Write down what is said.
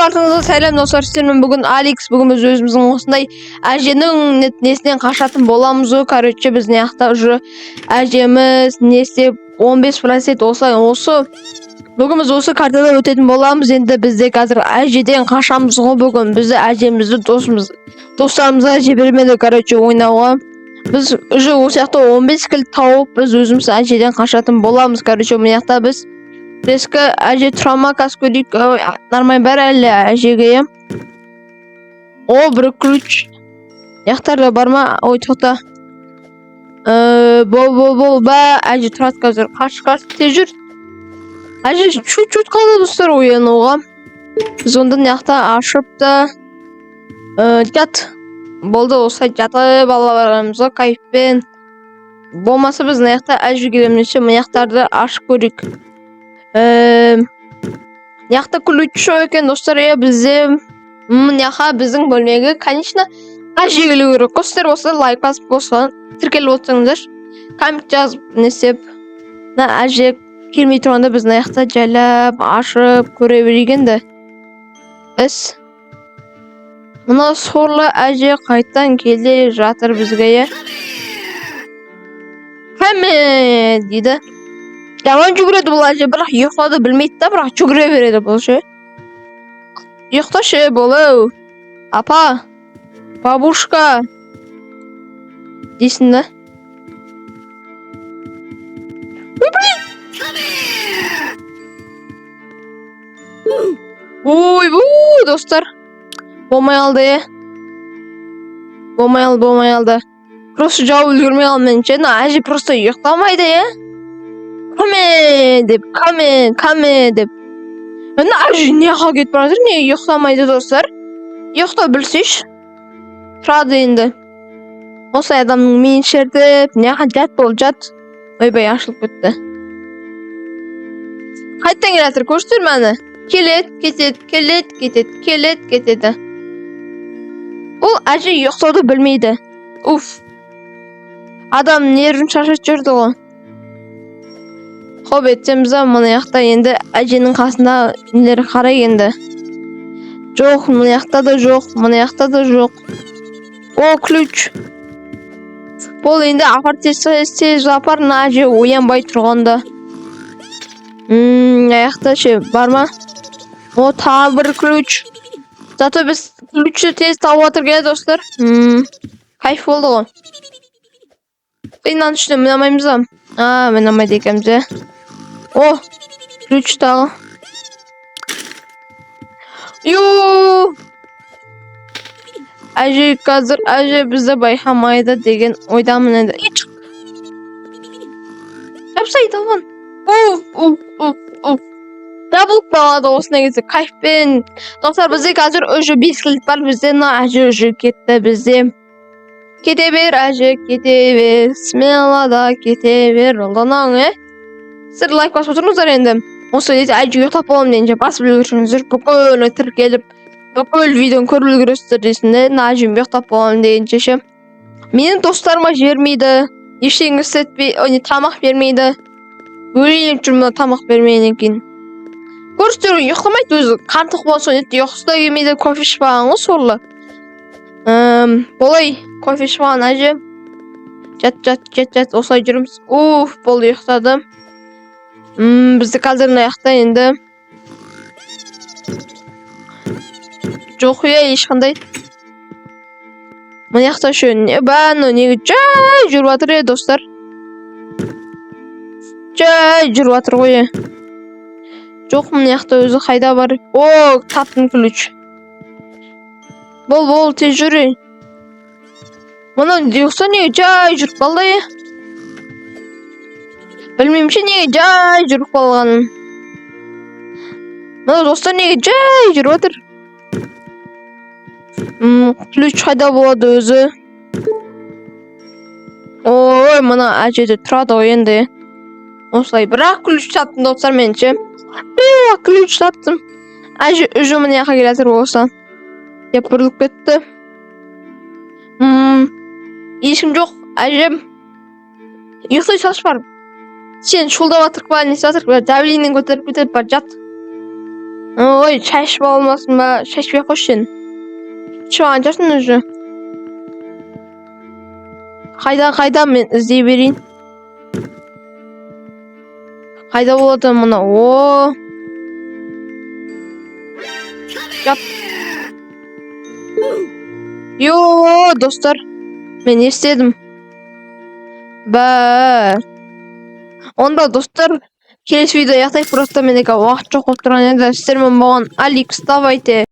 Барлығыңызға сәлем достар, сіздермен бүгін Алекс, бүгін біз өзіміздің осындай әженің несінен қашатын боламыз. Короче, біз не жақта уже әжеміз не істеп 15% осылай осы бүгін біз осы картада өтетін боламыз. Енді бізде қазір әжеден қашамыз ғой. Бүгін бізді әжемізді достарымызға жібермеді, короче, ойнауға. Біз уже осы жақта 15 кіл тауып, біз өзіміз әжеден қашатын боламыз. Короче, бұл жақта біз Резко әже тұрама каскөлік нормай бәр әлі әжеге. О, бір ключ. Яқтарда бар ма? Ой, тоқта. Бол, бә, әже тұрат қазір. Қаш, тез жүр. Әже чуть-чуть қалды достар оянуға. Біз ондан яқта ашып та жат. Болды, осай жаты балаларымызға кайфпен. Болмаса біз яқта әже келемнеше мұяқтарды ашып көрік. Яқта ключ екен достар, бізде яқа біздің бөлмеге, конечно, әже келу керек. Достар болса лайк басып болса, тіркеліп отырсаңыздар, коммент жазып несеп, әже келмей тұрғанда біз яқта жайлап ашып көре берегенді. Іс. Мына сорлы әже қайттан келе жатыр бізге. Кәме дейді. Жаман жүгіреді бұл әже, бірақ ұйықтауды білмейді да, бірақ жүгіре береді бұл ше. Ұйықташы болу. Апа, бабушка дейсің да. Ой, достар. Болмай алды. Болмай алды. Просто жауып үлгермей қалменше, әже просто ұйықтамайды, Каме деп. Мына әже неға кетіп баратыр, не ұйықтамайды достар? Ұйықта білсеш. Тұрады енді. Осы адамның миын шертіп, неға жат бол жат. Ойбай ашылып кетті. Қайттан келатыр, көрсетер мәні. Келет, кетеді. Ол әже ұйықтауды білмейді. Уф. Адам нервін шашып жүрді ғой. Хоп етсеміз, мұны яқта енді әженің қасында нелер қарай енді. Жоқ, мұны яқта да жоқ. О, ключ. Бұл енді апар тез апар, әже оянбай тұрғанда. Аяқта ше, бар ма? О, тағы бір ключ. Зато біз ключі тез тауып отырген достар. Кайф болды ғой. Қиыннан үшті мінамаймыз ба? Мінамайды екеміз. О, ключ тағы. Әже қазір, әже бізді байқамайды деген ойдамын енді. Жапсайды алған. Дабылып балады осына кезде кайфпен. Достар, бізде қазір өжі 5 кілік бар. Бізде әже өжі кетті бізде. Кете бер, әже, кете бер. Смелада кете бер. Олданан, Сіздер лайк басып отырыңыздар енді. Осы әже ұйықтап боламын дейінше басып үлгерсеңіздер, бүкіл тіркеліп, бүкіл видеоны көріп үлгересіздер дейсінде, әжем ұйықтап боламын дейінше ше. Менің достарыма жібермейді, ештеңе істетпей, тамақ бермейді. Өлейіп жүрмін тамақ бермейінен кейін. Көрсіздер ұйықтамайды өзі, қантық болсын, ұйқысы да келмейді, кофе ішпаған ғой сорлы. Болай, кофе ішпаған әже. Жат, осылай жүрміз. Болды ұйықтады. Бізді қазір аяқта енді. Жоқ ешқандай. Мұны яқта шөн. Неге жай жүріп атыр достар. Жай жүріп атыр ғой. Жоқ, мұны яқта өзі қайда бар. О, таптым ключ. Бол, тез жүрі. Мұны деуқса неге жай жүріп қалды. Білмеймше неге жай жүріп қалғанын. Мұны достар неге жай жүріп отыр. Ключ қайда болады өзі. Ой, мұны әжеде тұрады ғой енді. Осылай бірақ ключ таптым достар менше. Ключ таптым. Әже үжі мұны яқа келетір болса. Деп бұрылып кетті. Ешкім жоқ, әжем. Ұйықтай шаш бар. Сен шулдап атырып ба, несі атырып ба, давлениен көтеріп кетіп бар, жат. Ой, шашып болмасын ба? Шашпай қойшы сен. Шыған жатырсың өзі. Қайда мен іздей берейін. Қайда болады мына? О. Жап. Йо, достар. Мен естедім. Ба. Онда достар, келесі видео аяқтайық. Просто менікі уақыт жоқ болып тұрған еді. Сіздермен болған Алекс, давайте.